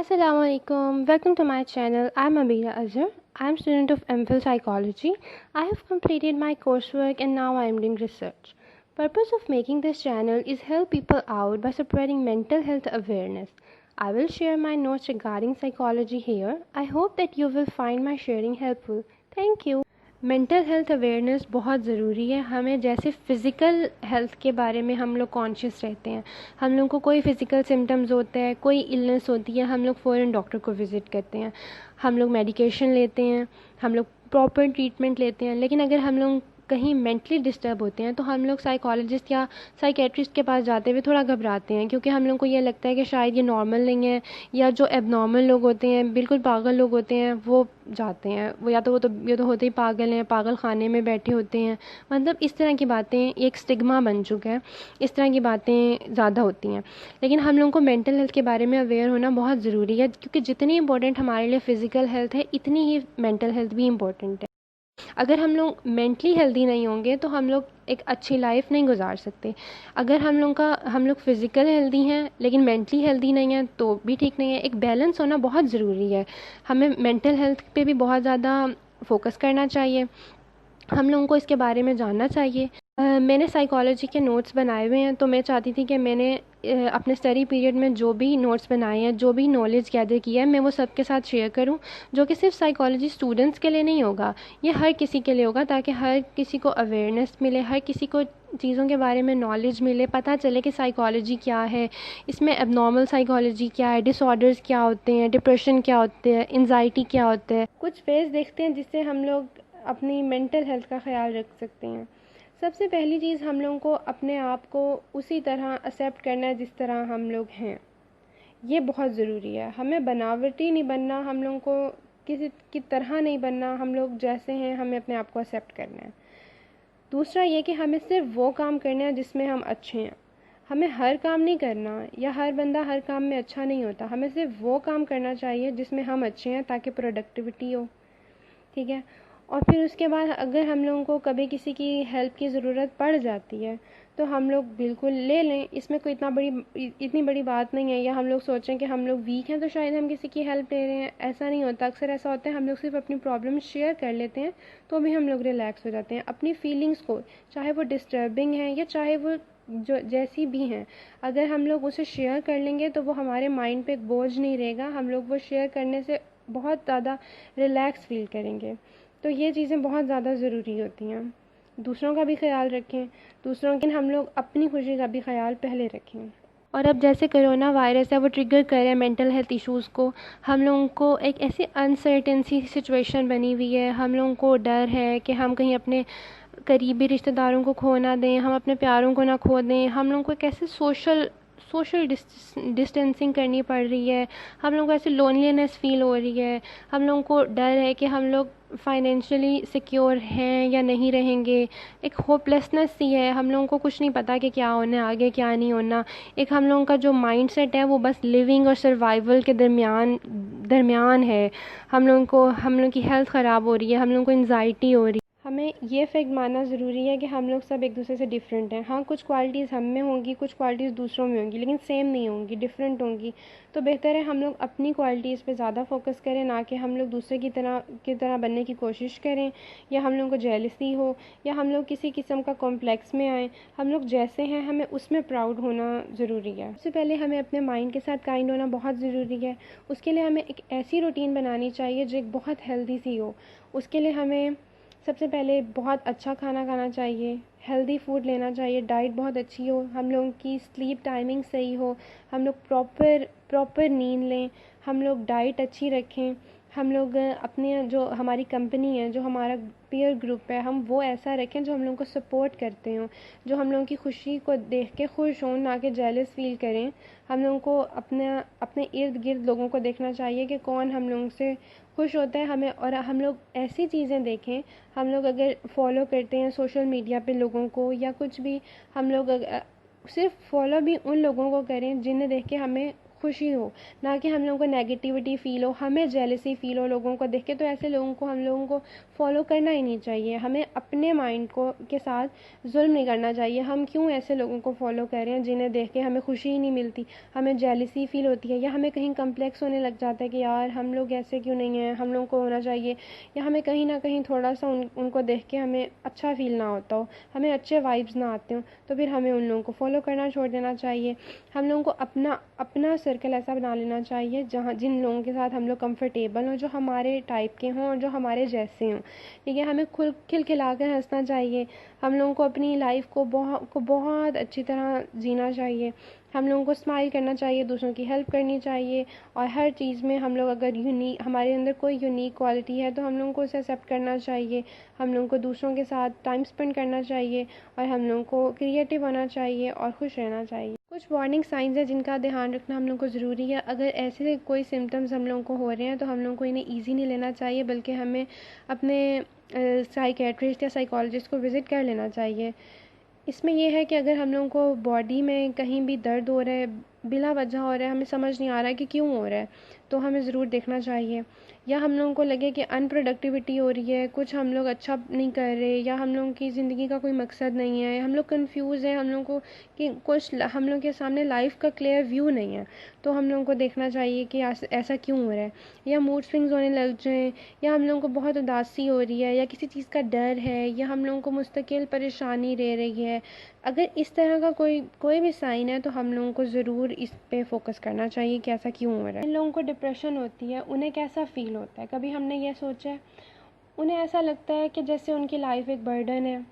Assalamualaikum. Welcome to my channel. I'm Amira Azhar. I'm student of MPhil Psychology. I have completed my coursework and now I am doing research. Purpose of making this channel is help people out by spreading mental health awareness. I will share my notes regarding psychology here. I hope that you will find my sharing helpful. Thank you. Mental health awareness बहुत ज़रूरी है। हमें जैसे physical health के बारे में हम लोग कॉन्शियस रहते हैं, हम लोग को कोई फ़िज़िकल सिम्टम्स होते हैं, कोई इलनेस होती है, हम लोग फ़ौरन डॉक्टर को विज़िट करते हैं, हम लोग मेडिकेशन लेते हैं, हम लोग प्रॉपर ट्रीटमेंट लेते हैं। लेकिन अगर हम लोग कहीं मेंटली डिस्टर्ब होते हैं तो हम लोग साइकोलॉजिस्ट या साइकेट्रिस्ट के पास जाते हुए थोड़ा घबराते हैं, क्योंकि हम लोग को ये लगता है कि शायद ये नॉर्मल नहीं है, या जो एबनॉर्मल लोग होते हैं, बिल्कुल पागल लोग होते हैं, वो जाते हैं, वो या तो ये तो होते ही पागल हैं, पागल खाने में बैठे होते हैं। मतलब इस तरह की बातें एक स्टिग्मा बन चुका है, इस तरह की बातें ज़्यादा होती हैं। लेकिन हम लोगों को मेंटल हेल्थ के बारे में अवेयर होना बहुत ज़रूरी है, क्योंकि जितनी इंपॉर्टेंट हमारे लिए फ़िज़िकल हेल्थ है, इतनी ही मेंटल हेल्थ भी इम्पोर्टेंट है। अगर हम लोग मेंटली हेल्दी नहीं होंगे तो हम लोग एक अच्छी लाइफ नहीं गुजार सकते। अगर हम लोग फिज़िकल हेल्दी हैं लेकिन मेंटली हेल्दी नहीं हैं तो भी ठीक नहीं है। एक बैलेंस होना बहुत ज़रूरी है। हमें मेंटल हेल्थ पे भी बहुत ज़्यादा फोकस करना चाहिए, हम लोगों को इसके बारे में जानना चाहिए। मैंने साइकोलॉजी के नोट्स बनाए हुए हैं, तो मैं चाहती थी कि मैंने अपने स्टडी पीरियड में जो भी नोट्स बनाए हैं, जो भी नॉलेज गैदर किया है, मैं वो सबके साथ शेयर करूं, जो कि सिर्फ साइकोलॉजी स्टूडेंट्स के लिए नहीं होगा, ये हर किसी के लिए होगा, ताकि हर किसी को अवेयरनेस मिले, हर किसी को चीज़ों के बारे में नॉलेज मिले, पता चले कि साइकोलॉजी क्या है, इसमें एबनॉर्मल साइकोलॉजी क्या है, डिसऑर्डर्स क्या होते हैं, डिप्रेशन क्या होते हैं, एंजाइटी क्या होते हैं। कुछ फेज देखते हैं जिससे हम लोग अपनी मेंटल हेल्थ का ख्याल रख सकते हैं। सबसे पहली चीज़, हम लोगों को अपने आप को उसी तरह एक्सेप्ट करना है जिस तरह हम लोग हैं। ये बहुत ज़रूरी है। हमें बनावटी नहीं बनना, हम लोगों को किसी की तरह नहीं बनना, हम लोग जैसे हैं हमें अपने आप को एक्सेप्ट करना है। दूसरा ये कि हमें सिर्फ वो काम करना है जिसमें हम अच्छे हैं। हमें हर काम नहीं करना, या हर बंदा हर काम में अच्छा नहीं होता। हमें सिर्फ वो काम करना चाहिए जिसमें हम अच्छे हैं, ताकि प्रोडक्टिविटी हो। ठीक है। और फिर उसके बाद अगर हम लोगों को कभी किसी की हेल्प की ज़रूरत पड़ जाती है तो हम लोग बिल्कुल ले लें, इसमें कोई इतनी बड़ी बात नहीं है। या हम लोग सोचें कि हम लोग वीक हैं तो शायद हम किसी की हेल्प ले रहे हैं, ऐसा नहीं होता। अक्सर ऐसा होता है हम लोग सिर्फ अपनी प्रॉब्लम शेयर कर लेते हैं तो भी हम लोग रिलैक्स हो जाते हैं। अपनी फीलिंग्स को, चाहे वो डिस्टर्बिंग है या चाहे वो जो जैसी भी हैं, अगर हम लोग उसे शेयर कर लेंगे तो वो हमारे माइंड पे एक बोझ नहीं रहेगा। हम लोग वो शेयर करने से बहुत ज़्यादा रिलैक्स फील करेंगे। तो ये चीज़ें बहुत ज़्यादा ज़रूरी होती हैं। दूसरों का भी ख्याल रखें, दूसरों के हम लोग अपनी खुशी का भी ख्याल पहले रखें। और अब जैसे कोरोना वायरस है वो ट्रिगर कर रहा है मेंटल हेल्थ इश्यूज़ को, हम लोगों को एक ऐसी अनसर्टेन सी सिचुएशन बनी हुई है। हम लोगों को डर है कि हम कहीं अपने करीबी रिश्तेदारों को खो ना दें, हम अपने प्यारों को ना खो दें। हम लोगों को एक ऐसे सोशल सोशल डिस्टेंसिंग करनी पड़ रही है, हम लोगों को ऐसे लोनलीनेस फील हो रही है। हम लोगों को डर है कि हम लोग फाइनेंशियली सिक्योर हैं या नहीं रहेंगे। एक होपलेसनेस सी है, हम लोगों को कुछ नहीं पता कि क्या होना है आगे, क्या नहीं होना। एक हम लोगों का जो माइंडसेट है वो बस लिविंग और सर्वाइवल के दरमियान दरमियान है। हम लोगों की हेल्थ ख़राब हो रही है, हम लोगों को एंजाइटी हो रही है। हमें ये फैक्ट मानना ज़रूरी है कि हम लोग सब एक दूसरे से डिफरेंट हैं। हाँ, कुछ क्वालिटीज़ हम में होंगी, कुछ क्वालिटीज़ दूसरों में होंगी, लेकिन सेम नहीं होंगी, डिफरेंट होंगी। तो बेहतर है हम लोग अपनी क्वालिटीज़ पे ज़्यादा फोकस करें, ना कि हम लोग दूसरे की तरह बनने की कोशिश करें, या हम लोगों को जेलसी हो, या हम लोग किसी किस्म का कॉम्प्लेक्स में आए। हम लोग जैसे हैं हमें उसमें प्राउड होना ज़रूरी है। सबसे पहले हमें अपने माइंड के साथ काइंड होना बहुत ज़रूरी है। उसके लिए हमें एक ऐसी रूटीन बनानी चाहिए जो एक बहुत हेल्दी सी हो। उसके लिए हमें सबसे पहले बहुत अच्छा खाना खाना चाहिए, हेल्दी फूड लेना चाहिए, डाइट बहुत अच्छी हो, हम लोगों की स्लीप टाइमिंग सही हो, हम लोग प्रॉपर नींद लें, हम लोग डाइट अच्छी रखें, हम लोग अपने जो हमारी कंपनी है, जो हमारा पीयर ग्रुप है, हम वो ऐसा रखें जो हम लोगों को सपोर्ट करते हों, जो हम लोगों की खुशी को देख के खुश हों, ना कि जेलस फील करें। हम लोगों को अपने इर्द गिर्द लोगों को देखना चाहिए कि कौन हम लोगों से खुश होता है हमें, और हम लोग ऐसी चीज़ें देखें। हम लोग अगर फॉलो करते हैं सोशल मीडिया पे लोगों को या कुछ भी, हम लोग सिर्फ फॉलो भी उन लोगों को करें जिन्हें देख के हमें खुशी हो, ना कि हम लोगों को नेगेटिविटी फ़ील हो, हमें जेलसी फ़ील हो लोगों को देख के। तो ऐसे लोगों को हम लोगों को फॉलो करना ही नहीं चाहिए। हमें अपने माइंड को के साथ जुल्म नहीं करना चाहिए। हम क्यों ऐसे लोगों को फॉलो कर रहे हैं जिन्हें देख के हमें खुशी ही नहीं मिलती, हमें जेलसी फ़ील होती है, या हमें कहीं कम्प्लेक्स होने लग जाता है कि यार हम लोग ऐसे क्यों नहीं हैं, हम लोगों को होना चाहिए, या हमें कहीं ना कहीं थोड़ा सा उनको देख के हमें अच्छा फ़ील ना होता हो, हमें अच्छे वाइब्स ना आते हों, तो फिर हमें उन लोगों को फॉलो करना छोड़ देना चाहिए। हम लोगों को अपना अपना सर्कल ऐसा बना लेना चाहिए जहाँ जिन लोगों के साथ हम लोग कंफर्टेबल हों, जो हमारे टाइप के हों और जो हमारे जैसे हों। ठीक है, हमें खुल खिलखिला कर हंसना चाहिए। हम लोगों को अपनी लाइफ को बहुत अच्छी तरह जीना चाहिए। हम लोगों को स्माइल करना चाहिए, दूसरों की हेल्प करनी चाहिए, और हर चीज़ में हम लोग अगर हमारे अंदर कोई यूनिक क्वालिटी है तो हम लोगों को उसे एक्सेप्ट करना चाहिए। हम लोगों को दूसरों के साथ टाइम स्पेंड करना चाहिए, और हम लोगों को क्रिएटिव होना चाहिए और खुश रहना चाहिए। कुछ वार्निंग साइंस हैं जिनका ध्यान रखना हम लोग को ज़रूरी है। अगर ऐसे कोई सिम्टम्स हम लोगों को हो रहे हैं तो हम लोगों को इन्हें ईजी नहीं लेना चाहिए, बल्कि हमें अपने साइकेट्रिस्ट या साइकोलॉजिस्ट को विज़िट कर लेना चाहिए। इसमें यह है कि अगर हम लोगों को बॉडी में कहीं भी दर्द हो रहा है, बिला वजह हो रहा है, हमें समझ नहीं आ रहा है कि क्यों हो रहा है, तो हमें ज़रूर देखना चाहिए। या हम लोगों को लगे कि अनप्रोडक्टिविटी हो रही है, कुछ हम लोग अच्छा नहीं कर रहे, या हम लोगों की ज़िंदगी का कोई मकसद नहीं है, हम लोग कंफ्यूज हैं, हम लोगों को कि कुछ हम लोग के सामने लाइफ का क्लियर व्यू नहीं है, तो हम लोगों को देखना चाहिए कि ऐसा क्यों हो रहा है। या मूड स्विंग्स होने लग जाएँ, या हम लोगों को बहुत उदासी हो रही है, या किसी चीज़ का डर है, या हम लोगों को मुस्तकिल परेशानी रह रही है। अगर इस तरह का कोई भी साइन है तो हम लोगों को ज़रूर इस पे फोकस करना चाहिए कि ऐसा क्यों हो रहा है। इन लोगों को डिप्रेशन होती है, उन्हें कैसा फ़ील होता है, कभी हमने ये सोचा है? उन्हें ऐसा लगता है कि जैसे उनकी लाइफ एक बर्डन है,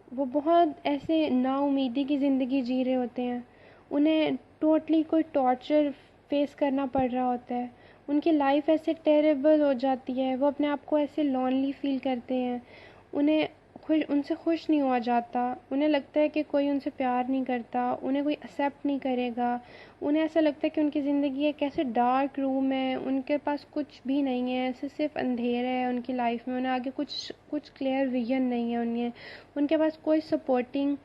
वो बहुत ऐसे नाउमीदी की ज़िंदगी जी रहे होते हैं, उन्हें टोटली कोई टॉर्चर फेस करना पड़ रहा होता है, उनकी लाइफ ऐसे टेरेबल हो जाती है, वो अपने आप को ऐसे लॉनली फील करते हैं, उन्हें उनसे खुश नहीं हुआ जाता, उन्हें लगता है कि कोई उनसे प्यार नहीं करता, उन्हें कोई एक्सेप्ट नहीं करेगा, उन्हें ऐसा लगता है कि उनकी ज़िंदगी एक ऐसे डार्क रूम है, उनके पास कुछ भी नहीं है, ऐसे सिर्फ अंधेरा है उनकी लाइफ में, उन्हें आगे कुछ क्लियर विजन नहीं है, उनके पास कोई सपोर्टिंग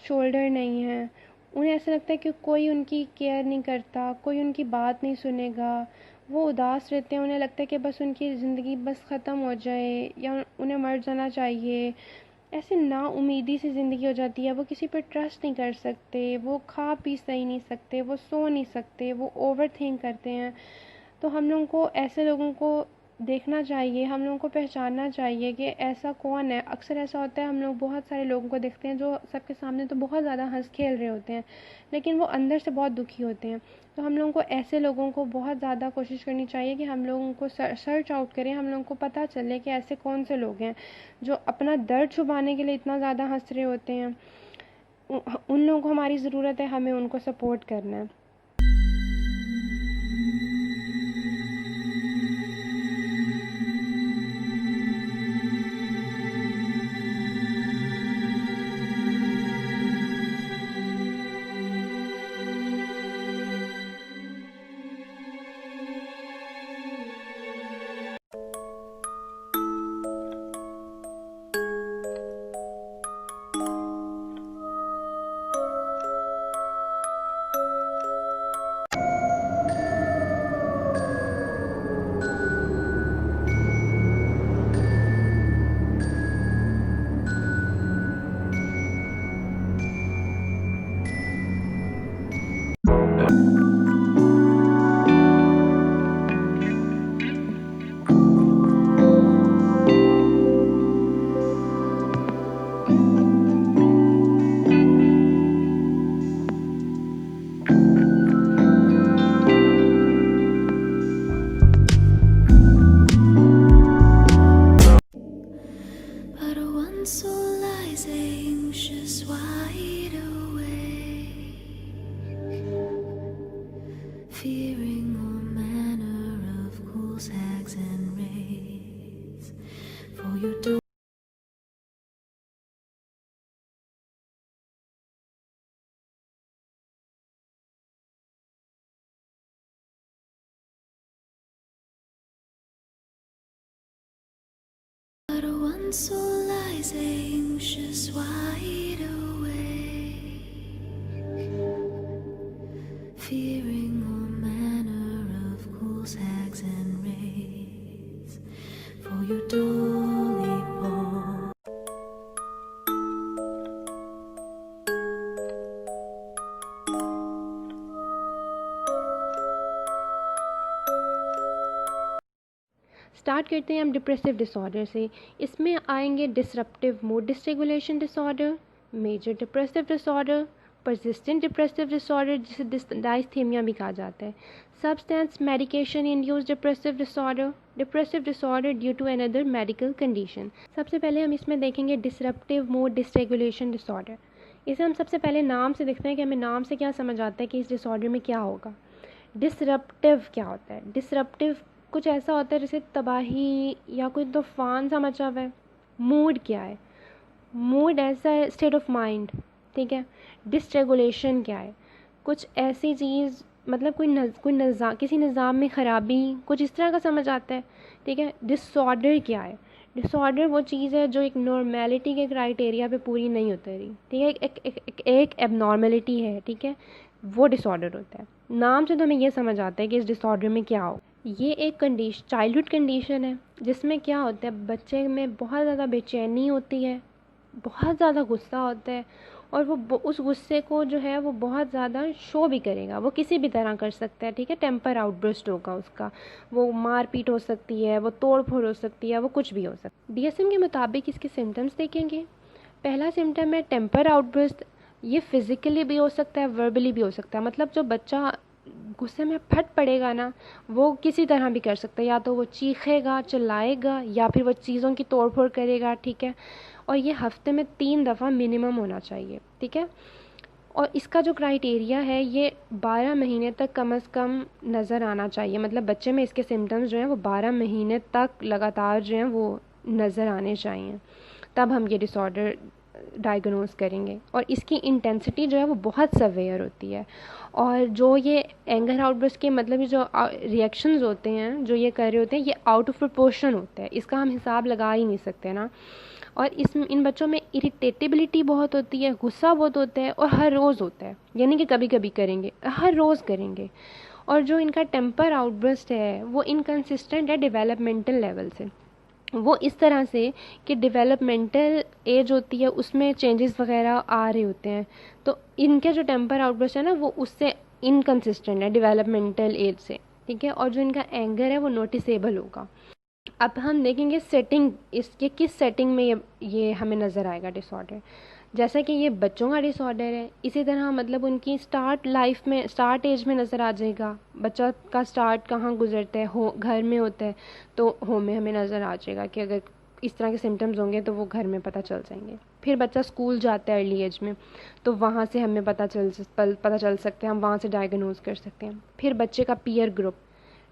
शोल्डर नहीं है, उन्हें ऐसा लगता है कि कोई उनकी केयर नहीं करता, कोई उनकी बात नहीं सुनेगा, वो उदास रहते हैं, उन्हें लगता है कि बस उनकी ज़िंदगी बस ख़त्म हो जाए या उन्हें मर जाना चाहिए। ऐसे नाउम्मीदी सी ज़िंदगी हो जाती है, वो किसी पर ट्रस्ट नहीं कर सकते, वो खा पी सही नहीं सकते, वो सो नहीं सकते, वो ओवर थिंक करते हैं। तो हम लोगों को ऐसे लोगों को देखना चाहिए, हम लोगों को पहचानना चाहिए कि ऐसा कौन है। अक्सर ऐसा होता है, हम लोग बहुत सारे लोगों को देखते हैं जो सबके सामने तो बहुत ज़्यादा हंस खेल रहे होते हैं, लेकिन वो अंदर से बहुत दुखी होते हैं। तो हम लोगों को ऐसे लोगों को बहुत ज़्यादा कोशिश करनी चाहिए कि हम लोगों को सर्च आउट करें, हम लोगों को पता चले कि ऐसे कौन से लोग हैं जो अपना दर्द छुपाने के लिए इतना ज़्यादा हंस रहे होते हैं। उन लोगों को हमारी ज़रूरत है, हमें उनको सपोर्ट करना है। But one soul lies anxious, wide awake, fearing all man. Start करते हैं हम डिप्रेसिव डिसऑर्डर से। इसमें आएंगे disruptive mood dysregulation disorder, major depressive disorder, persistent depressive disorder जिसे डाइस्थीमिया भी कहा जाता है, substance medication induced depressive disorder, depressive disorder due to another medical condition. सबसे पहले हम इसमें देखेंगे डिसरप्टिव मूड डिसरेगुलेशन डिसऑर्डर। इसे हम सबसे पहले नाम से देखते हैं कि हमें नाम से क्या समझ आता है कि इस डिसऑर्डर में क्या होगा। डिसरप्टिव क्या होता है? डिसरप्टिव कुछ ऐसा होता है जैसे तबाही या कोई तूफान सा मचा हुआ है। मूड क्या है? मूड ऐसा है स्टेट ऑफ माइंड, ठीक है। डिसरेगुलेशन क्या है? कुछ ऐसी चीज़ मतलब किसी निज़ाम में ख़राबी, कुछ इस तरह का समझ आता है, ठीक है। डिसऑर्डर क्या है? डिसऑर्डर वो चीज़ है जो एक नॉर्मेलिटी के क्राइटेरिया पे पूरी नहीं उतरी, ठीक है। एक एबनॉर्मेलिटी है, ठीक है, वो डिसऑर्डर होता है। नाम से तो हमें ये समझ आता है कि इस डिसऑर्डर में क्या हो। ये एक चाइल्डहुड कंडीशन है जिसमें क्या होता है, बच्चे में बहुत ज़्यादा बेचैनी होती है, बहुत ज़्यादा गुस्सा होता है और वो उस गुस्से को जो है वो बहुत ज़्यादा शो भी करेगा, वो किसी भी तरह कर सकता है, ठीक है। टेम्पर आउटबर्स्ट होगा उसका, वो मारपीट हो सकती है, वो तोड़ फोड़ हो सकती है, वो कुछ भी हो सकता है। DSM के मुताबिक इसके सिम्टम्स देखेंगे। पहला सिम्टम है टेम्पर आउटबर्स्ट। ये फिज़िकली भी हो सकता है, वर्बली भी हो सकता है। मतलब जो बच्चा गुस्से में फट पड़ेगा ना, वो किसी तरह भी कर सकता है, या तो वो चीखेगा, चिल्लाएगा, या फिर वो चीज़ों की तोड़ फोड़ करेगा, ठीक है। और ये हफ्ते में 3 दफ़ा मिनिमम होना चाहिए, ठीक है। और इसका जो क्राइटेरिया है ये 12 महीने तक कम से कम नज़र आना चाहिए। मतलब बच्चे में इसके सिम्टम्स जो हैं वो 12 महीने तक लगातार जो हैं वो नज़र आने चाहिए, तब हम ये डिसऑर्डर डायग्नोज करेंगे। और इसकी इंटेंसिटी जो है वो बहुत सवेयर होती है। और जो ये एंगर आउटबर्स्ट के मतलब ये जो रिएक्शंस होते हैं जो ये कर रहे होते हैं, ये आउट ऑफ प्रोपोर्शन होता है, इसका हम हिसाब लगा ही नहीं सकते ना। और इन बच्चों में इरिटेटेबिलिटी बहुत होती है, गुस्सा बहुत होता है, और हर रोज़ होता है, यानी कि कभी कभी करेंगे, हर रोज़ करेंगे। और जो इनका टेम्पर आउटबर्स्ट है वो इनकंसिस्टेंट है डेवलपमेंटल लेवल से। वो इस तरह से कि डेवलपमेंटल एज होती है उसमें चेंजेस वगैरह आ रहे होते हैं, तो इनके जो टेम्पर आउटबर्स्ट है ना वो उससे इनकंसिस्टेंट है डेवलपमेंटल एज से, ठीक है। और जो इनका एंगर है वो नोटिसेबल होगा। अब हम देखेंगे सेटिंग, इसके किस सेटिंग में ये हमें नज़र आएगा डिसऑर्डर। जैसा कि ये बच्चों का डिसऑर्डर है, इसी तरह मतलब उनकी स्टार्ट एज में नज़र आ जाएगा। बच्चा का स्टार्ट कहाँ गुजरता है, घर में होता है, तो होम में हमें नज़र आ जाएगा कि अगर इस तरह के सिम्टम्स होंगे तो वो घर में पता चल जाएंगे। फिर बच्चा स्कूल जाता है अर्ली एज में, तो वहाँ से हमें पता चल सकते हैं, हम वहाँ से डायग्नोज कर सकते हैं। फिर बच्चे का पीयर ग्रुप,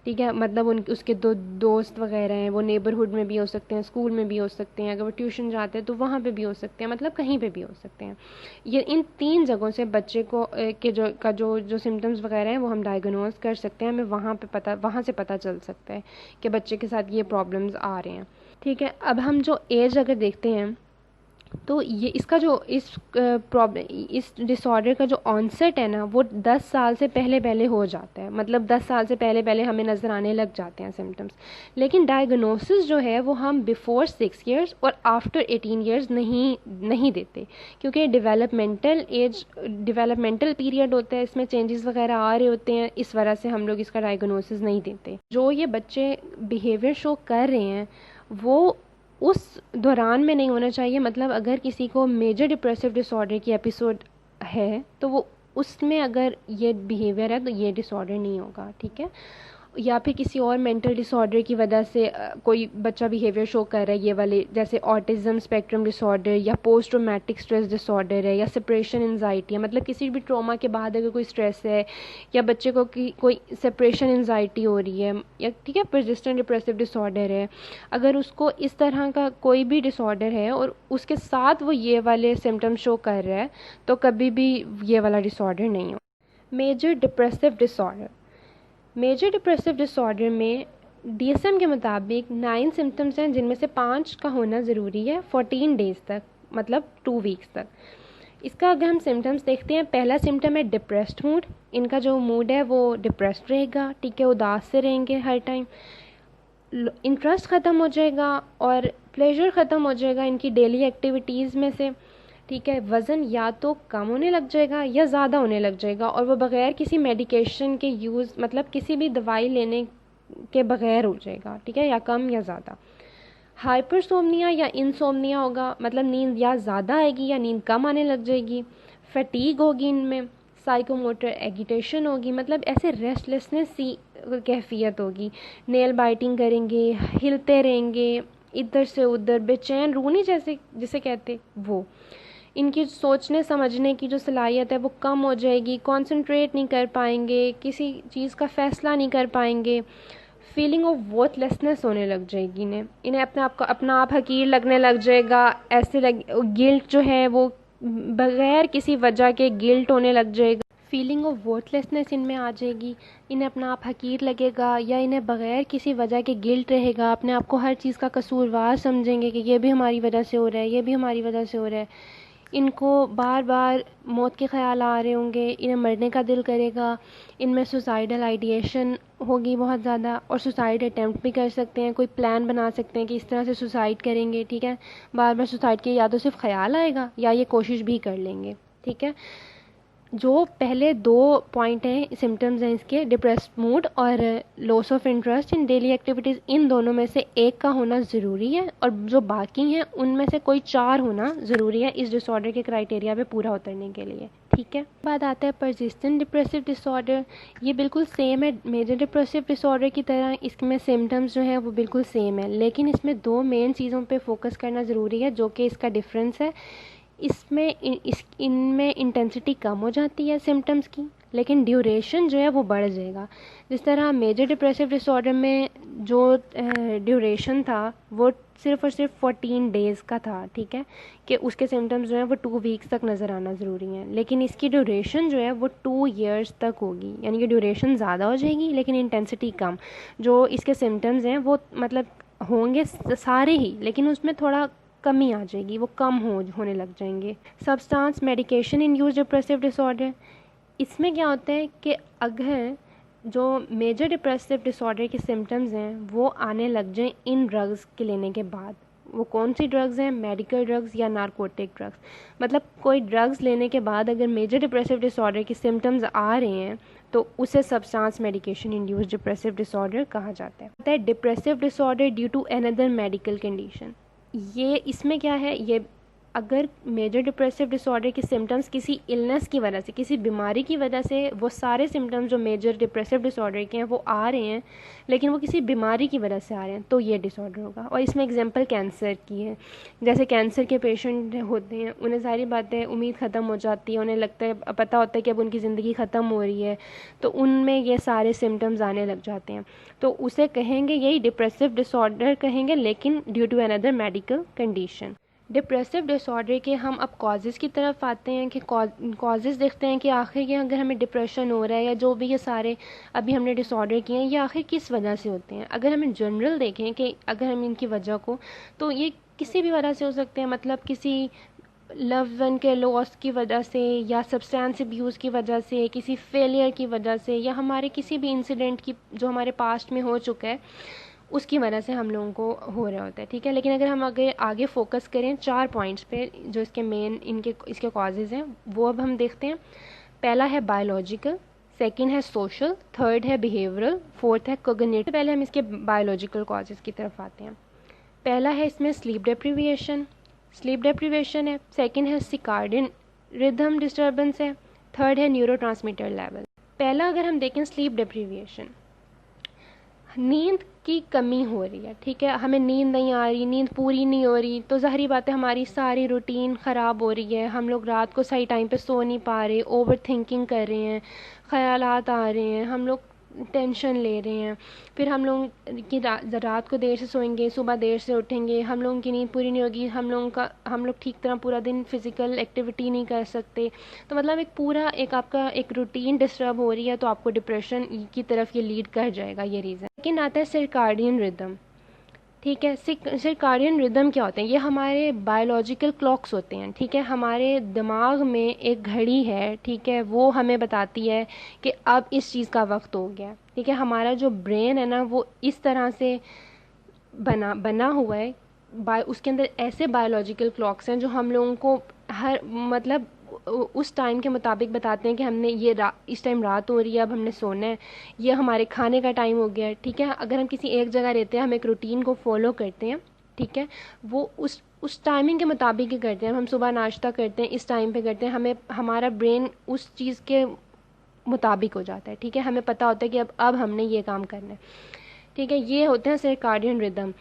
ठीक है, मतलब उसके दोस्त वगैरह हैं, वो नेबरहुड में भी हो सकते हैं, स्कूल में भी हो सकते हैं, अगर वो ट्यूशन जाते हैं तो वहाँ पे भी हो सकते हैं, मतलब कहीं पे भी हो सकते हैं। ये इन 3 जगहों से बच्चे को के जो सिम्टम्स वगैरह हैं वो हम डायग्नोज कर सकते हैं। हमें वहाँ से पता चल सकता है कि बच्चे के साथ ये प्रॉब्लम्स आ रहे हैं, ठीक है। अब हम जो एज अगर देखते हैं तो ये इसका जो इस डिसऑर्डर का जो ऑनसेट है ना वो 10 साल से पहले हो जाता है। मतलब 10 साल से पहले हमें नज़र आने लग जाते हैं सिम्टम्स। लेकिन डायग्नोसिस जो है वो हम बिफोर 6 ईयर्स और आफ्टर 18 ईयर्स नहीं देते, क्योंकि डेवलपमेंटल पीरियड होता है, इसमें चेंजेस वगैरह आ रहे होते हैं, इस वजह से हम लोग इसका डायग्नोसिस नहीं देते। जो ये बच्चे बिहेवियर शो कर रहे हैं वो उस दौरान में नहीं होना चाहिए। मतलब अगर किसी को मेजर डिप्रेसिव डिसऑर्डर की एपिसोड है तो वो उसमें अगर ये बिहेवियर है तो ये डिसऑर्डर नहीं होगा, ठीक है। या फिर किसी और मेंटल डिसऑर्डर की वजह से कोई बच्चा बिहेवियर शो कर रहा है, ये वाले जैसे ऑटिज्म स्पेक्ट्रम डिसऑर्डर या पोस्ट ट्रॉमेटिक स्ट्रेस डिसऑर्डर है या सेपरेशन एंजाइटी है, मतलब किसी भी ट्रॉमा के बाद अगर कोई स्ट्रेस है या बच्चे को कोई सेपरेशन एंजाइटी हो रही है, या ठीक है परसिस्टेंट डिप्रेसिव डिसऑर्डर है, अगर उसको इस तरह का कोई भी डिसऑर्डर है और उसके साथ वो ये वाले सिम्टम शो कर रहा है तो कभी भी ये वाला डिसऑर्डर नहीं हो। Major depressive disorder, major depressive disorder में DSM के मुताबिक 9 सिम्टम्स हैं जिनमें से 5 का होना ज़रूरी है 14 डेज़ तक, मतलब 2 वीक्स तक। इसका अगर हम सिम्टम्स देखते हैं, पहला सिम्टम है डिप्रेस्ड मूड। इनका जो मूड है वो डिप्रेस्ड रहेगा, ठीक है, उदास से रहेंगे हर टाइम। इंटरेस्ट ख़त्म हो जाएगा और प्लेजर ख़त्म हो जाएगा इनकी डेली एक्टिविटीज़ में से, ठीक है। वज़न या तो कम होने लग जाएगा या ज़्यादा होने लग जाएगा और वो बग़ैर किसी मेडिकेशन के यूज़, मतलब किसी भी दवाई लेने के बगैर हो जाएगा, ठीक है, या कम या ज़्यादा। हाइपरसोमनिया या इंसोमनिया होगा, मतलब नींद या ज़्यादा आएगी या नींद कम आने लग जाएगी। फटीग होगी इनमें। साइकोमोटर एगिटेशन होगी, मतलब ऐसे रेस्टलेसनेस सी कैफियत होगी। नेल बाइटिंग करेंगे, हिलते रहेंगे इधर से उधर, बेचैन रूनी जैसे जिसे कहते वो। इनकी सोचने समझने की जो सलाहियत है वो कम हो जाएगी। कॉन्सेंट्रेट नहीं कर पाएंगे, किसी चीज़ का फ़ैसला नहीं कर पाएंगे। फीलिंग ऑफ वर्थलेसनेस होने लग जाएगी इन्हें अपना आप हकीर लगने लग जाएगा। ऐसे गिल्ट जो है वो बगैर किसी वजह के गिल्ट होने लग जाएगा। फीलिंग ऑफ वर्थलेसनेस इनमें आ जाएगी। इन्हें अपना आप हकीर लगेगा या इन्हें बगैर किसी वजह के गिल्ट रहेगा। अपने आप को हर चीज़ का कसूरवार समझेंगे कि ये भी हमारी वजह से हो रहा है, ये भी हमारी वजह से हो रहा है। इनको बार बार मौत के ख़्याल आ रहे होंगे, इन्हें मरने का दिल करेगा। इनमें सुसाइडल आइडिएशन होगी बहुत ज़्यादा, और सुसाइड अटैम्प्ट भी कर सकते हैं। कोई प्लान बना सकते हैं कि इस तरह से सुसाइड करेंगे, ठीक है। बार बार सुसाइड के या तो सिर्फ ख्याल आएगा या ये कोशिश भी कर लेंगे, ठीक है। जो पहले 2 पॉइंट हैं, सिम्टम्स हैं इसके, डिप्रेस्ड मूड और loss of interest in daily activities, इन दोनों में से एक का होना ज़रूरी है, और जो बाकी हैं उनमें से कोई 4 होना ज़रूरी है इस डिसऑर्डर के क्राइटेरिया पे पूरा उतरने के लिए, ठीक है। बाद आता है परसिस्टेंट डिप्रेसिव डिसऑर्डर। ये बिल्कुल सेम है मेजर डिप्रेसिव डिसऑर्डर की तरह। इसमें सिम्टम्स जो हैं वो बिल्कुल सेम है, लेकिन इसमें 2 मेन चीज़ों पे फोकस करना ज़रूरी है जो कि इसका डिफरेंस है। इनमें इंटेंसिटी कम हो जाती है सिम्टम्स की, लेकिन ड्यूरेशन जो है वो बढ़ जाएगा। जिस तरह मेजर डिप्रेसिव डिसऑर्डर में जो ड्यूरेशन था वो सिर्फ और सिर्फ 14 डेज़ का था, ठीक है, कि उसके सिम्टम्स जो हैं वो 2 वीक्स तक नज़र आना ज़रूरी हैं। लेकिन इसकी ड्यूरेशन जो है वो 2 ईयर्स तक होगी, यानी कि ड्यूरेशन ज़्यादा हो जाएगी लेकिन इंटेंसिटी कम। जो इसके सिम्टम्स हैं वो मतलब होंगे सारे ही, लेकिन उसमें थोड़ा कमी आ जाएगी, वो कम होने लग जाएंगे। Substance medication induced depressive disorder, इसमें क्या होता है कि अगर जो मेजर डिप्रेसिव डिसऑर्डर के सिम्टम्स हैं वो आने लग जाएं इन ड्रग्स के लेने के बाद, वो कौन सी ड्रग्स हैं, मेडिकल ड्रग्स या नारकोटिक ड्रग्स, मतलब कोई ड्रग्स लेने के बाद अगर मेजर डिप्रेसिव डिसऑर्डर के सिम्टम्स आ रहे हैं तो उसे substance medication induced depressive disorder कहा जाता है। Depressive disorder due to another medical condition, ये इसमें क्या है, ये अगर मेजर डिप्रेसिव डिसऑर्डर के सिम्टम्स किसी इलनेस की वजह से, किसी बीमारी की वजह से, वो सारे सिम्टम्स जो मेजर डिप्रेसिव डिसऑर्डर के हैं वो आ रहे हैं लेकिन वो किसी बीमारी की वजह से आ रहे हैं, तो ये डिसऑर्डर होगा। और इसमें एग्जांपल कैंसर की है। जैसे कैंसर के पेशेंट होते हैं, उन्हें सारी बातें उम्मीद ख़त्म हो जाती है, उन्हें लगता है, पता होता है कि अब उनकी ज़िंदगी ख़त्म हो रही है, तो उनमें ये सारे सिम्टम्स आने लग जाते हैं, तो उसे कहेंगे यही डिप्रेसिव डिसऑर्डर कहेंगे, लेकिन due to another medical condition. Depressive disorder के हम अब कॉजेज़ की तरफ आते हैं कि कॉजेज़ देखते हैं कि आखिर ये अगर हमें डिप्रेशन हो रहा है या जो भी ये सारे अभी हमने डिसऑर्डर किए हैं ये आखिर किस वजह से होते हैं। अगर हम जनरल देखें कि अगर हम इनकी वजह को, तो ये किसी भी वजह से हो सकते हैं, मतलब किसी लव वन के लॉस की वजह से, या सब्सटेंस अब्यूज़ की वजह से, किसी फेलियर की वजह से, या हमारे किसी भी इंसिडेंट की जो हमारे पास्ट में हो चुका है उसकी वजह से हम लोगों को हो रहा होता है, ठीक है। लेकिन अगर हम आगे फोकस करें 4 पॉइंट्स पे जो इसके मेन इसके कॉजेज़ हैं वो अब हम देखते हैं। पहला है बायोलॉजिकल, सेकंड है सोशल, थर्ड है बिहेवियरल, फोर्थ है कोग्निटिव। पहले हम इसके बायोलॉजिकल कॉजेज़ की तरफ आते हैं। पहला है इसमें स्लीप डेप्रीविएशन है, सेकंड है सिकार्डियन रिदम डिस्टर्बेंस है, थर्ड है न्यूरोट्रांसमीटर लेवल। पहला अगर हम देखें स्लीप डेप्रीविएशन, नींद की कमी हो रही है, ठीक है, हमें नींद नहीं आ रही, नींद पूरी नहीं हो रही, तो ज़ाहिरी बात है हमारी सारी रूटीन ख़राब हो रही है, हम लोग रात को सही टाइम पे सो नहीं पा रहे, ओवर थिंकिंग कर रहे हैं, ख़यालात आ रहे हैं, हम लोग टेंशन ले रहे हैं, फिर हम लोग की रात को देर से सोएंगे, सुबह देर से उठेंगे, हम लोगों की नींद पूरी नहीं होगी, हम लोग ठीक तरह पूरा दिन फिज़िकल एक्टिविटी नहीं कर सकते, तो मतलब एक आपका एक रूटीन डिस्टर्ब हो रही है, तो आपको डिप्रेशन की तरफ ये लीड कर जाएगा, ये रीज़न। लेकिन आता है सर्काडियन रिदम, ठीक है। सर्काडियन रिदम क्या होते हैं, ये हमारे बायोलॉजिकल क्लॉक्स होते हैं, ठीक है। हमारे दिमाग में एक घड़ी है, ठीक है, वो हमें बताती है कि अब इस चीज़ का वक्त हो गया, ठीक है। हमारा जो ब्रेन है ना वो इस तरह से बना हुआ है, उसके अंदर ऐसे बायोलॉजिकल क्लॉक्स हैं जो हम लोगों को हर मतलब उस टाइम के मुताबिक बताते हैं कि हमने इस टाइम रात हो रही है, अब हमने सोना है, ये हमारे खाने का टाइम हो गया है, ठीक है। अगर हम किसी एक जगह रहते हैं, हम एक रूटीन को फॉलो करते हैं, ठीक है, वो उस टाइमिंग के मुताबिक ही करते हैं। हम सुबह नाश्ता करते हैं, इस टाइम पे करते हैं, हमें हमारा ब्रेन उस चीज़ के मुताबिक हो जाता है, ठीक है। हमें पता होता है कि अब हमने ये काम करना है, ठीक है। ये होते हैं सर्काडियन रिदम।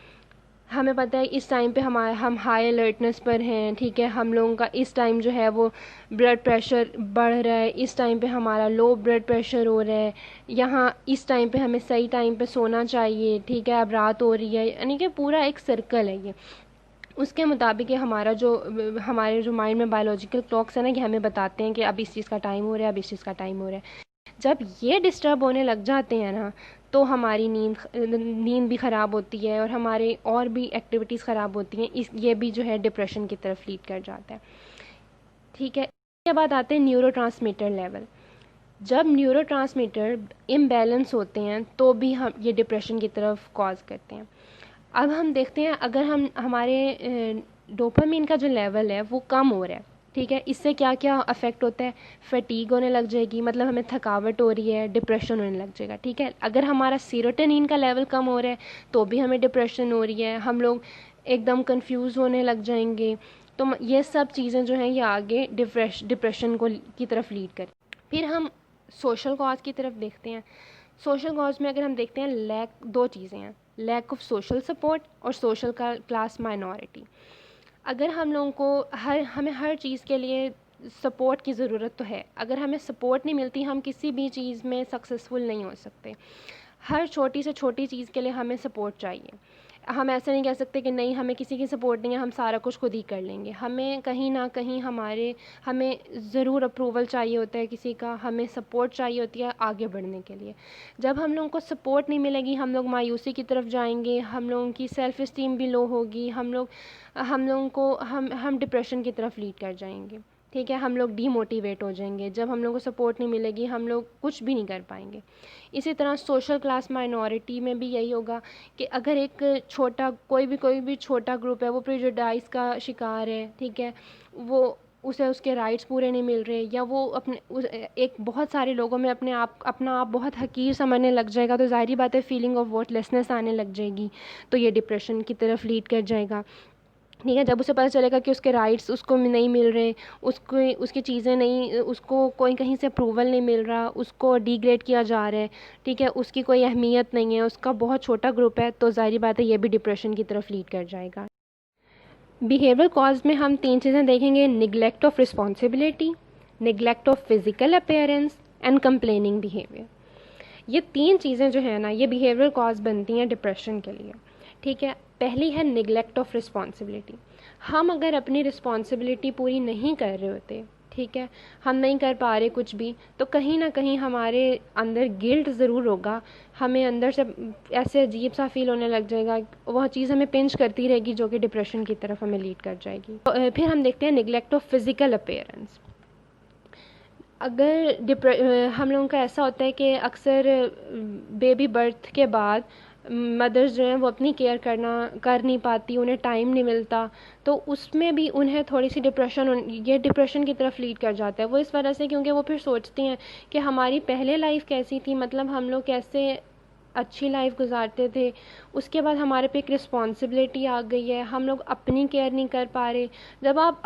हमें पता है इस टाइम पे हम हाई अलर्टनेस पर हैं, ठीक है। हम लोगों का इस टाइम जो है वो ब्लड प्रेशर बढ़ रहा है, इस टाइम पे हमारा लो ब्लड प्रेशर हो रहा है, यहाँ इस टाइम पे हमें सही टाइम पे सोना चाहिए, ठीक है। अब रात हो रही है, यानी कि पूरा एक सर्कल है ये। उसके मुताबिक हमारे जो माइंड में बायोलॉजिकल क्लॉक्स है ना, कि हमें बताते हैं कि अब इस चीज़ का टाइम हो रहा है, अब इस चीज़ का टाइम हो रहा है। जब ये डिस्टर्ब होने लग जाते हैं ना, तो हमारी नींद भी ख़राब होती है और हमारे और भी एक्टिविटीज़ ख़राब होती हैं। ये भी जो है डिप्रेशन की तरफ लीड कर जाता है, ठीक है। इसके बाद आते हैं न्यूरोट्रांसमीटर लेवल। जब न्यूरोट्रांसमीटर इम्बैलेंस होते हैं तो भी हम ये डिप्रेशन की तरफ कॉज करते हैं। अब हम देखते हैं, अगर हमारे डोपामिन का जो लेवल है वो कम हो रहा है, ठीक है, इससे क्या क्या अफेक्ट होता है। फटीग होने लग जाएगी, मतलब हमें थकावट हो रही है, डिप्रेशन होने लग जाएगा, ठीक है। अगर हमारा सीरोटोनिन का लेवल कम हो रहा है तो भी हमें डिप्रेशन हो रही है, हम लोग एकदम कंफ्यूज होने लग जाएंगे। तो ये सब चीज़ें जो हैं ये आगे डिप्रेशन की तरफ लीड कर। फिर हम सोशल कॉज की तरफ देखते हैं। सोशल कॉज में अगर हम देखते हैं, दो चीज़ें हैं, लैक ऑफ सोशल सपोर्ट और सोशल क्लास माइनॉरिटी। अगर हम लोगों को हमें हर चीज़ के लिए सपोर्ट की ज़रूरत तो है, अगर हमें सपोर्ट नहीं मिलती हम किसी भी चीज़ में सक्सेसफुल नहीं हो सकते। हर छोटी से छोटी चीज़ के लिए हमें सपोर्ट चाहिए। हम ऐसा नहीं कह सकते कि नहीं हमें किसी की सपोर्ट नहीं है, हम सारा कुछ खुद ही कर लेंगे। हमें कहीं ना कहीं हमें ज़रूर अप्रूवल चाहिए होता है किसी का, हमें सपोर्ट चाहिए होती है आगे बढ़ने के लिए। जब हम लोगों को सपोर्ट नहीं मिलेगी, हम लोग मायूसी की तरफ जाएंगे, हम लोगों की सेल्फ़ इस्टीम भी लो होगी, हम डिप्रेशन की तरफ लीड कर जाएंगे, ठीक है। हम लोग डीमोटिवेट हो जाएंगे। जब हम लोग को सपोर्ट नहीं मिलेगी हम लोग कुछ भी नहीं कर पाएंगे। इसी तरह सोशल क्लास माइनॉरिटी में भी यही होगा कि अगर एक कोई भी छोटा ग्रुप है वो प्रेजुडाइज का शिकार है, ठीक है, वो उसे उसके राइट्स पूरे नहीं मिल रहे, या वो एक बहुत सारे लोगों में अपना आप बहुत हकीर समझने लग जाएगा, तो ज़ाहिर बात है फीलिंग ऑफ वर्थलेसनेस आने लग जाएगी, तो ये डिप्रेशन की तरफ लीड कर जाएगा, ठीक है। जब उसे पता चलेगा कि उसके राइट्स उसको नहीं मिल रहे, उसकी चीज़ें नहीं, उसको कोई कहीं से अप्रूवल नहीं मिल रहा, उसको डिग्रेड किया जा रहा है, ठीक है, उसकी कोई अहमियत नहीं है, उसका बहुत छोटा ग्रुप है, तो ज़ाहिर बात है ये भी डिप्रेशन की तरफ लीड कर जाएगा। बिहेवियर कॉज में हम 3 चीज़ें देखेंगे, neglect of responsibility, neglect of physical appearance and complaining behaviour. ये 3 चीज़ें जो है ना, ये बिहेवियर कॉज बनती हैं डिप्रेशन के लिए, ठीक है। पहली है निगलेक्ट ऑफ रिस्पॉन्सिबिलिटी। हम अगर अपनी रिस्पॉन्सिबिलिटी पूरी नहीं कर रहे होते, ठीक है, हम नहीं कर पा रहे कुछ भी, तो कहीं ना कहीं हमारे अंदर गिल्ट ज़रूर होगा, हमें अंदर से ऐसे अजीब सा फील होने लग जाएगा, वह चीज़ हमें पिंच करती रहेगी जो कि डिप्रेशन की तरफ हमें लीड कर जाएगी। तो फिर हम देखते हैं निगलेक्ट ऑफ फिज़िकल अपीयरेंस। अगर हम लोगों का ऐसा होता है कि अक्सर बेबी बर्थ के बाद मदर्स जो हैं वो अपनी केयर कर नहीं पाती, उन्हें टाइम नहीं मिलता, तो उसमें भी उन्हें थोड़ी सी ये डिप्रेशन की तरफ लीड कर जाता है। वो इस वजह से क्योंकि वो फिर सोचती हैं कि हमारी पहले लाइफ कैसी थी, मतलब हम लोग कैसे अच्छी लाइफ गुजारते थे, उसके बाद हमारे पे एक रिस्पॉन्सिबिलिटी आ गई है, हम लोग अपनी केयर नहीं कर पा रहे। जब आप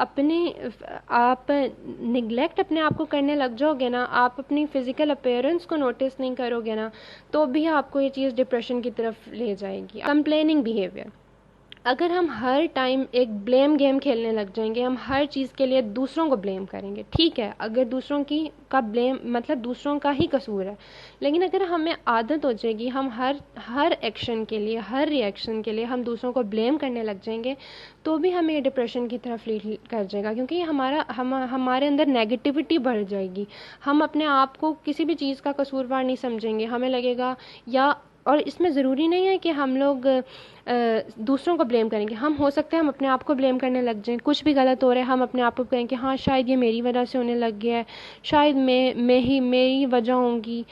निगलेक्ट अपने आप को करने लग जाओगे ना, आप अपनी फ़िज़िकल अपीयरेंस को नोटिस नहीं करोगे ना, तो भी आपको ये चीज़ डिप्रेशन की तरफ ले जाएगी। कंप्लेनिंग बिहेवियर, अगर हम हर टाइम एक ब्लेम गेम खेलने लग जाएंगे, हम हर चीज़ के लिए दूसरों को ब्लेम करेंगे, ठीक है, अगर दूसरों का ब्लेम मतलब दूसरों का ही कसूर है, लेकिन अगर हमें आदत हो जाएगी हम हर एक्शन के लिए, हर रिएक्शन के लिए हम दूसरों को ब्लेम करने लग जाएंगे, तो भी हमें ये डिप्रेशन की तरफ लीड कर जाएगा, क्योंकि हमारे अंदर नेगेटिविटी बढ़ जाएगी। हम अपने आप को किसी भी चीज़ का कसूरवार नहीं समझेंगे, हमें लगेगा और इसमें ज़रूरी नहीं है कि हम लोग दूसरों को ब्लेम करेंगे, हम हो सकता है हम अपने आप को ब्लेम करने लग जाएं, कुछ भी गलत हो रहा है हम अपने आप को कहें कि हाँ शायद ये मेरी वजह से होने लग गया है, शायद मेरी वजह होंगी,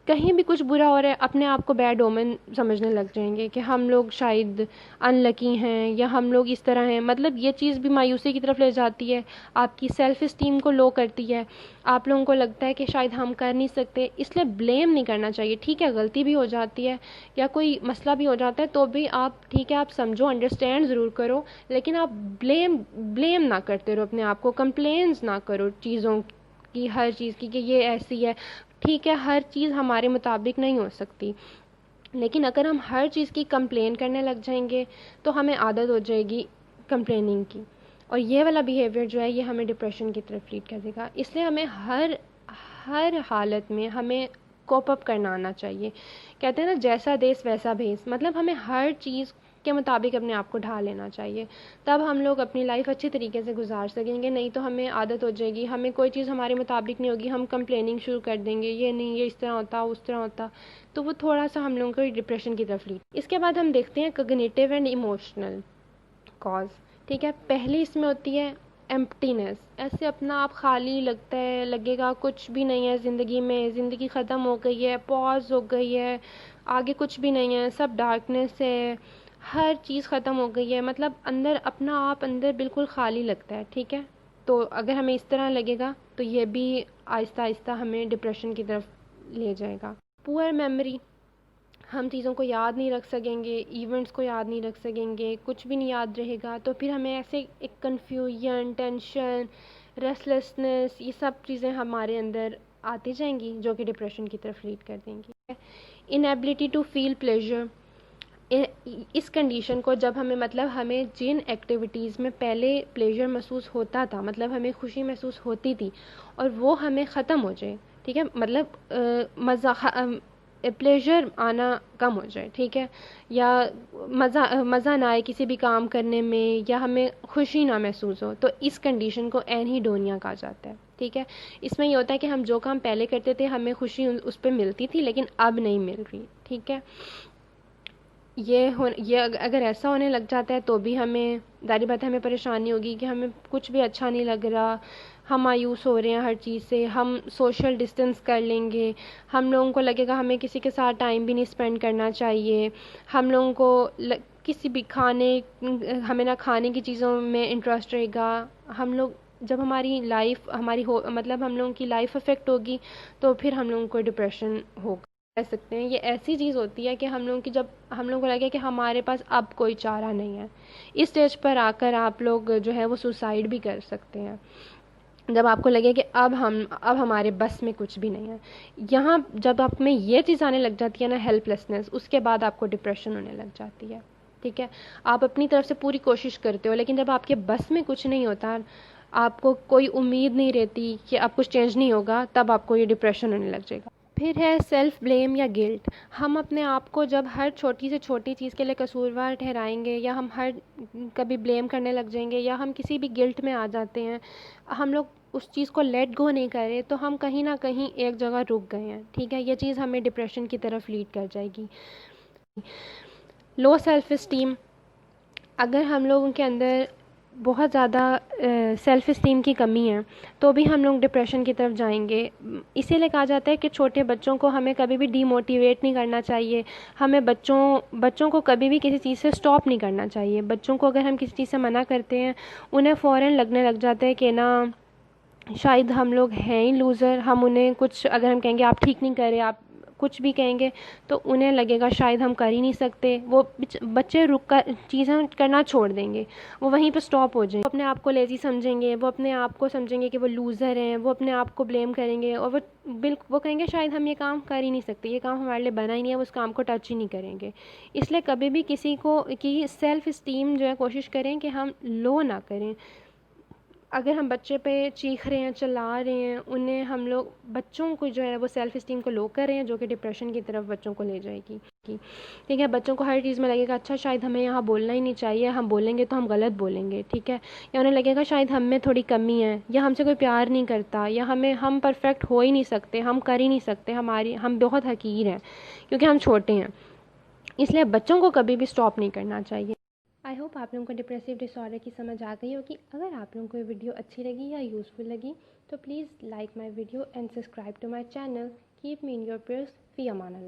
कहीं भी कुछ बुरा हो रहा है अपने आप को बैड ओमेन समझने लग जाएंगे कि हम लोग शायद अनलकी हैं या हम लोग इस तरह हैं। मतलब ये चीज़ भी मायूसी की तरफ ले जाती है, आपकी सेल्फ इस्टीम को लो करती है। आप लोगों को लगता है कि शायद हम कर नहीं सकते, इसलिए ब्लेम नहीं करना चाहिए। ठीक है, गलती भी हो जाती है या कोई मसला भी हो जाता है तो भी आप ठीक है, आप समझो, अंडरस्टैंड ज़रूर करो, लेकिन आप ब्लेम ना करते रहो अपने आप को, कंप्लेंस ना करो चीज़ों की, हर चीज़ की कि ये ऐसी है। ठीक है, हर चीज़ हमारे मुताबिक नहीं हो सकती, लेकिन अगर हम हर चीज़ की कंप्लेन करने लग जाएंगे तो हमें आदत हो जाएगी कंप्लेनिंग की, और ये वाला बिहेवियर जो है ये हमें डिप्रेशन की तरफ लीड कर देगा। इसलिए हमें हर हर हालत में हमें कोप अप करना आना चाहिए। कहते हैं ना, जैसा देश वैसा भेस, मतलब हमें हर चीज़ के मुताबिक अपने आप को ढाल लेना चाहिए, तब हम लोग अपनी लाइफ अच्छी तरीके से गुजार सकेंगे। नहीं तो हमें आदत हो जाएगी, हमें कोई चीज़ हमारे मुताबिक नहीं होगी, हम कंप्लेनिंग शुरू कर देंगे, ये नहीं, ये इस तरह होता, उस तरह होता, तो वो थोड़ा सा हम लोगों को डिप्रेशन की तरफ लीड। इसके बाद हम देखते हैं कॉग्निटिव एंड इमोशनल कॉज। ठीक है, पहली इसमें होती है एम्प्टीनेस। ऐसे अपना आप खाली लगता है, लगेगा कुछ भी नहीं है ज़िंदगी में, ज़िंदगी ख़त्म हो गई है, पॉज हो गई है, आगे कुछ भी नहीं है, सब डार्कनेस है, हर चीज़ ख़त्म हो गई है। मतलब अंदर अपना आप अंदर बिल्कुल खाली लगता है। ठीक है, तो अगर हमें इस तरह लगेगा तो ये भी आहिस्ता आहिस्ता हमें डिप्रेशन की तरफ ले जाएगा। पुअर मेमोरी, हम चीज़ों को याद नहीं रख सकेंगे, इवेंट्स को याद नहीं रख सकेंगे, कुछ भी नहीं याद रहेगा, तो फिर हमें ऐसे एक कन्फ्यूजन, टेंशन, रेस्टलेसनेस, ये सब चीज़ें हमारे अंदर आती जाएंगी जो कि डिप्रेशन की तरफ लीड कर देंगी। इनएबिलिटी टू फील प्लेजर, इस कंडीशन को जब हमें, मतलब हमें जिन एक्टिविटीज़ में पहले प्लेजर महसूस होता था, मतलब हमें खुशी महसूस होती थी, और वो हमें ख़त्म हो जाए। ठीक है, मतलब मज़ा, प्लेजर आना कम हो जाए। ठीक है, या मज़ा ना आए किसी भी काम करने में, या हमें खुशी ना महसूस हो, तो इस कंडीशन को एनहीडोनिया कहा जाता है। ठीक है, इसमें ये होता है कि हम जो काम पहले करते थे हमें खुशी उस पर मिलती थी, लेकिन अब नहीं मिल रही। ठीक है, ये अगर ऐसा होने लग जाता है तो भी हमें, ज़ाहिर बात है, हमें परेशानी होगी कि हमें कुछ भी अच्छा नहीं लग रहा, हम मायूस हो रहे हैं हर चीज़ से, हम सोशल डिस्टेंस कर लेंगे, हम लोगों को लगेगा हमें किसी के साथ टाइम भी नहीं स्पेंड करना चाहिए, हम लोगों को किसी भी हमें ना खाने की चीज़ों में इंटरेस्ट रहेगा। हम लोग जब हमारी लाइफ हमारी हो, मतलब हम लोगों की लाइफ अफेक्ट होगी, तो फिर हम लोगों को डिप्रेशन होगा, कह सकते हैं। ये ऐसी चीज़ होती है कि हम लोगों की, जब हम लोगों को लगे कि हमारे पास अब कोई चारा नहीं है, इस स्टेज पर आकर आप लोग जो है वो सुसाइड भी कर सकते हैं, जब आपको लगे कि अब हमारे बस में कुछ भी नहीं है। यहाँ जब आप में ये चीज़ आने लग जाती है ना, हेल्पलेसनेस, उसके बाद आपको डिप्रेशन होने लग जाती है। ठीक है, आप अपनी तरफ से पूरी कोशिश करते हो, लेकिन जब आपके बस में कुछ नहीं होता, आपको कोई उम्मीद नहीं रहती कि अब कुछ चेंज नहीं होगा, तब आपको ये डिप्रेशन होने लग जाएगा। फिर है सेल्फ ब्लेम या गिल्ट। हम अपने आप को जब हर छोटी से छोटी चीज़ के लिए कसूरवार ठहराएंगे, या हम हर कभी ब्लेम करने लग जाएंगे, या हम किसी भी गिल्ट में आ जाते हैं, हम लोग उस चीज़ को लेट गो नहीं करें, तो हम कहीं ना कहीं एक जगह रुक गए हैं। ठीक है, ये चीज़ हमें डिप्रेशन की तरफ लीड कर जाएगी। लो सेल्फ इस्टीम, अगर हम लोगों के अंदर बहुत ज़्यादा सेल्फ़ इस्टीम की कमी है तो भी हम लोग डिप्रेशन की तरफ जाएंगे। इसीलिए कहा जाता है कि छोटे बच्चों को हमें कभी भी डीमोटिवेट नहीं करना चाहिए, हमें बच्चों को कभी भी किसी चीज़ से स्टॉप नहीं करना चाहिए। बच्चों को अगर हम किसी चीज़ से मना करते हैं, उन्हें फ़ौरन लगने लग जाता है कि ना शायद हम लोग हैं ही लूज़र, हम उन्हें कुछ, अगर हम कहेंगे आप ठीक नहीं कर रहे, आप कुछ भी कहेंगे, तो उन्हें लगेगा शायद हम कर ही नहीं सकते। वो बच्चे रुक कर चीज़ें करना छोड़ देंगे, वो वहीं पे स्टॉप हो जाएंगे, अपने आप को लेज़ी समझेंगे, वो अपने आप को समझेंगे कि वो लूज़र हैं, वो अपने आप को ब्लेम करेंगे, और वो कहेंगे शायद हम ये काम कर ही नहीं सकते, ये काम हमारे लिए बना ही नहीं है, वो उस काम को टच ही नहीं करेंगे। इसलिए कभी भी किसी को की सेल्फ़ इस्टीम जो है, कोशिश करें कि हम लो ना करें। अगर हम बच्चे पे चीख रहे हैं, चिल्ला रहे हैं, उन्हें हम लोग, बच्चों को जो है वो सेल्फ़ इस्टीम को लो कर रहे हैं, जो कि डिप्रेशन की तरफ बच्चों को ले जाएगी। ठीक है, बच्चों को हर चीज़ में लगेगा अच्छा शायद हमें यहाँ बोलना ही नहीं चाहिए, हम बोलेंगे तो हम गलत बोलेंगे। ठीक है, या उन्हें लगेगा शायद हम में थोड़ी कमी है, या हमसे कोई प्यार नहीं करता, या हम परफेक्ट हो ही नहीं सकते, हम कर ही नहीं सकते, हम बहुत हकीर हैं क्योंकि हम छोटे हैं। इसलिए बच्चों को कभी भी स्टॉप नहीं करना चाहिए। आई होप आप लोगों को डिप्रेसिव डिसऑर्डर की समझ आ गई होगी। अगर आप लोगों को ये वीडियो अच्छी लगी या यूज़फुल लगी तो please like my video and subscribe to my channel. Keep me in your prayers. Fi Aman Allah.